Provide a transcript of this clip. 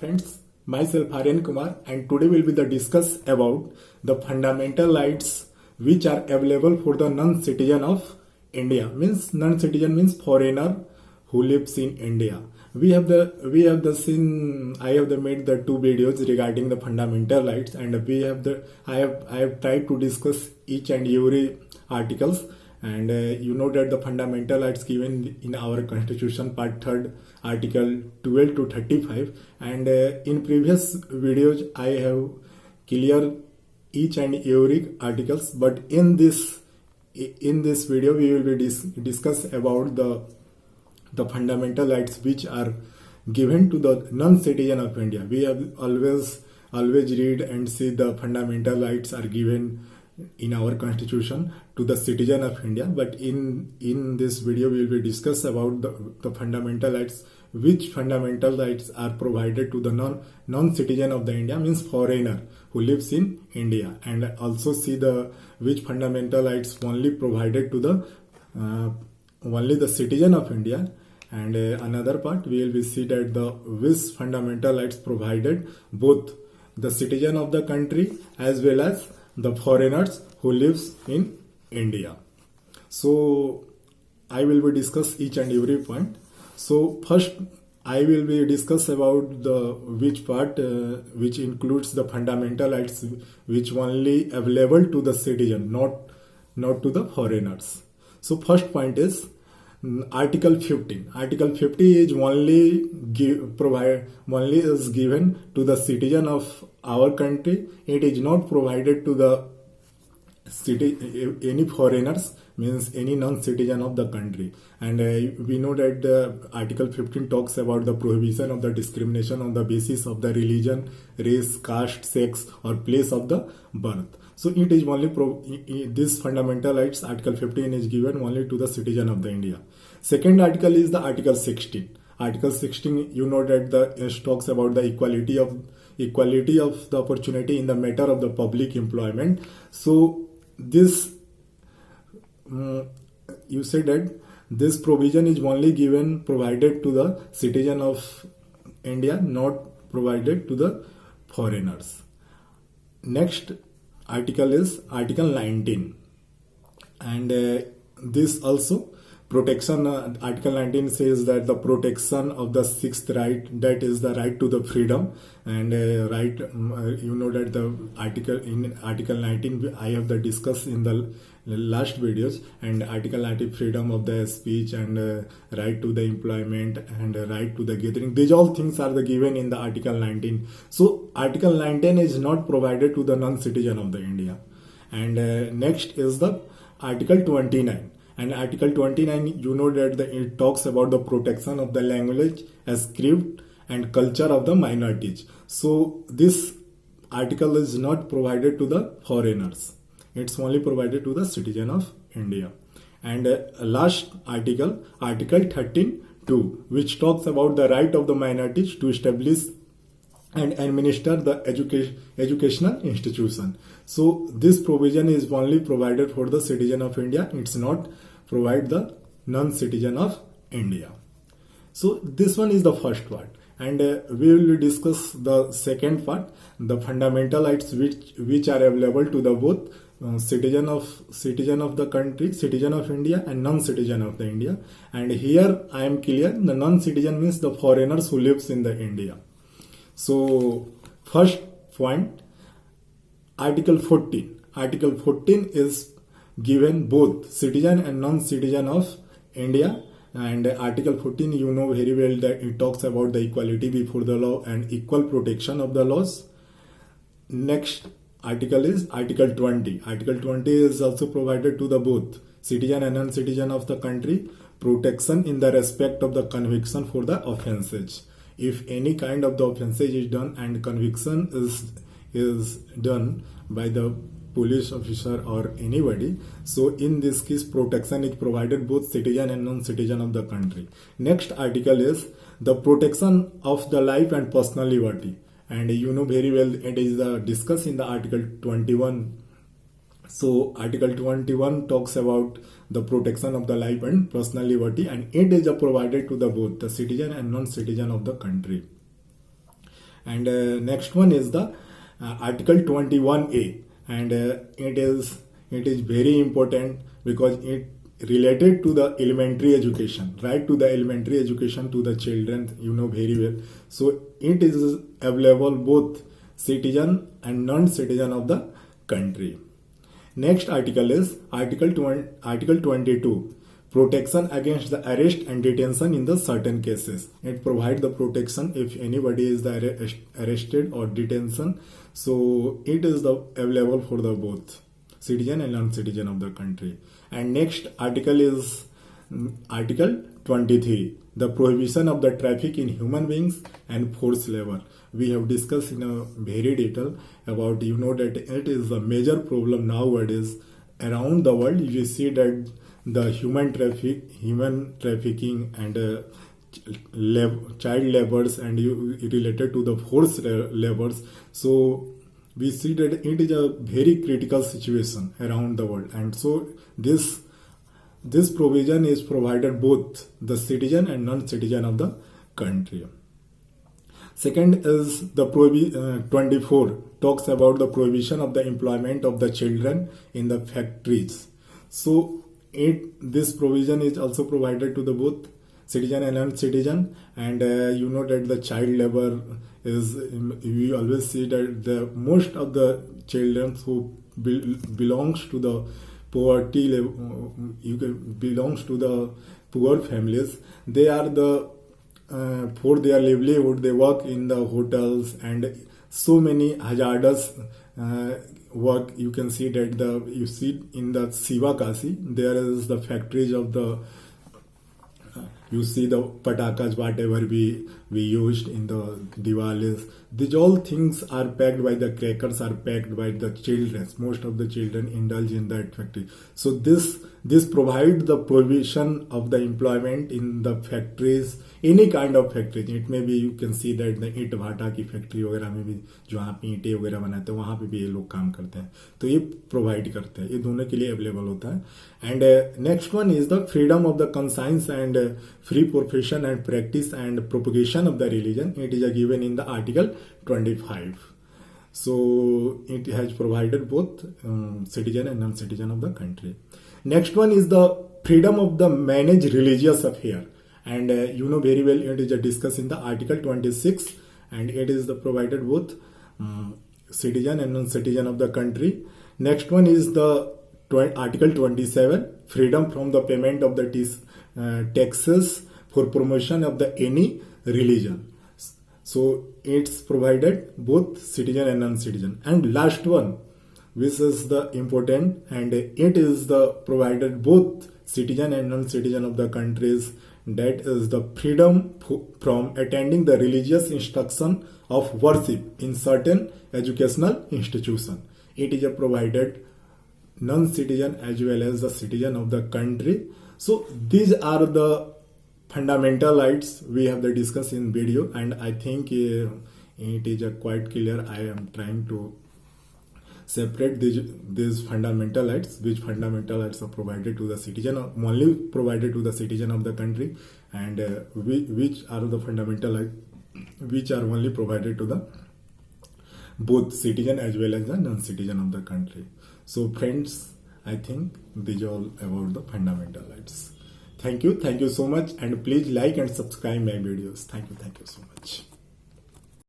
friends, myself Aryan Kumar, and today we will be the discuss about the fundamental rights which are available for the non-citizen of India. Means non-citizen means foreigner who lives in India. We have the seen. I have made the two videos regarding the fundamental rights, and I have tried to discuss each and every articles. And you know that the fundamental rights given in our constitution, part 3rd, article 12 to 35, and in previous videos I have clear each and every articles, but in this video we will be discuss about the fundamental rights which are given to the non-citizen of India. We have always read and see the fundamental rights are given in our constitution to the citizen of India, but in this video we will be discuss about the fundamental rights, which fundamental rights are provided to the non-citizen of the India, means foreigner who lives in India, and also see the which fundamental rights only provided to the only the citizen of India. And another part we will be see that the which fundamental rights provided both the citizen of the country as well as the foreigners who lives in India. So I will be discuss each and every point. So first I will be discuss about the which part which includes the fundamental rights which only available to the citizen, not to the foreigners. So first point is Article 15. Article 50 is only is given to the citizen of our country. It is not provided to the any foreigners, means any non-citizen of the country. And we know that the Article 15 talks about the prohibition of the discrimination on the basis of the religion, race, caste, sex, or place of the birth. So it is only this fundamental rights, Article 15 is given only to the citizen of the India. Second article is the Article 16. Article 16, you know that it talks about the equality of the opportunity in the matter of the public employment. So this you say that this provision is only provided to the citizen of India, not provided to the foreigners. Next article is Article 19, and this also protection. Article 19 says that the protection of the sixth right, that is the right to the freedom, and right you know that the article in Article 19 I have discussed in the last videos, and Article 19 freedom of the speech, and right to the employment, and right to the gathering. These all things are given in the Article 19. So Article 19 is not provided to the non-citizen of the India. And next is the Article 29. And Article 29, you know that it talks about the protection of the language, script, and culture of the minorities. So this article is not provided to the foreigners. It's only provided to the citizen of India. And last article, Article 13(2), which talks about the right of the minorities to establish and administer the educational institution. So this provision is only provided for the citizen of India. It's not provide the non-citizen of India. So this one is the first part, and we will discuss the second part, the fundamental rights which are available to the both citizen of the country, citizen of India, and non-citizen of the India. And here I am clear, the non-citizen means the foreigners who lives in the India. So first point, Article 14. Article 14 is given both citizen and non-citizen of India. And Article 14, you know very well that it talks about the equality before the law and equal protection of the laws. Next article is Article 20. Article 20 is also provided to the both citizen and non-citizen of the country, protection in the respect of the conviction for the offences. If any kind of the offences is done and conviction is done by the police officer or anybody, so in this case protection is provided both citizen and non-citizen of the country. Next article is the protection of the life and personal liberty, and you know very well it is discussed in the Article 21. So Article 21 talks about the protection of the life and personal liberty, and it is provided to the both the citizen and non-citizen of the country. And next one is the Article 21A, and it is very important because it related to the elementary education, right to the elementary education to the children, you know very well. So it is available both citizen and non-citizen of the country. Next article is Article 22, protection against the arrest and detention in the certain cases. It provides the protection if anybody is the arrested or detention. So it is the available for the both citizen and non-citizen of the country. And next article is Article 23, the prohibition of the traffic in human beings and forced labor. We have discussed in a very detail about, you know, that it is a major problem nowadays around the world. You see that the human trafficking and child labors and related to the forced labors. So we see that it is a very critical situation around the world, and so this provision is provided both the citizen and non-citizen of the country. Second is the 24 talks about the prohibition of the employment of the children in the factories. So this provision is also provided to the both citizen and non-citizen, and you know that the child labor is, we always see that the most of the children who belongs to the poverty level, belongs to the poor families, they are the for their livelihood they work in the hotels and so many hazardous work. You can see that you see in the Sivakasi there is the factories of the you see the patakas, whatever we used in the Diwalis. These all things are packed by the crackers, are packed by the children. Most of the children indulge in that factory. So this provides the provision of the employment in the factories, any kind of factory. It may be, you can see that the ईंट भाटा की factory वगैरह में भी जो वहाँ पे ईंटें वगैरह बनाते हैं वहाँ पे भी ये लोग काम करते हैं, तो ये प्रोवाइड करते हैं, ये दोनों के लिए अवेलेबल होता है. And next one is the freedom of the conscience and free profession and practice and propagation of the religion. It is given in the Article 25. So it has provided both citizen and non-citizen of the country. Next one is the freedom of the manage religious affair, and you know very well it is discussed in the Article 26, and it is the provided both citizen and non-citizen of the country. Next one is the Article 27, freedom from the payment of the taxes for promotion of the any religion. So it's provided both citizen and non-citizen. And last one, which is the important, and it is the provided both citizen and non-citizen of the countries, that is the freedom from attending the religious instruction of worship in certain educational institution. It is provided non-citizen as well as the citizen of the country. So these are the fundamental rights we have discussed in video, and I think it is quite clear. I am trying to separate these fundamental rights, which fundamental rights are provided to the citizen, only provided to the citizen of the country, and which are the fundamental rights which are only provided to the both citizen as well as the non-citizen of the country. So friends, I think these are all about the fundamental rights. Thank you so much, and please like and subscribe my videos. Thank you so much.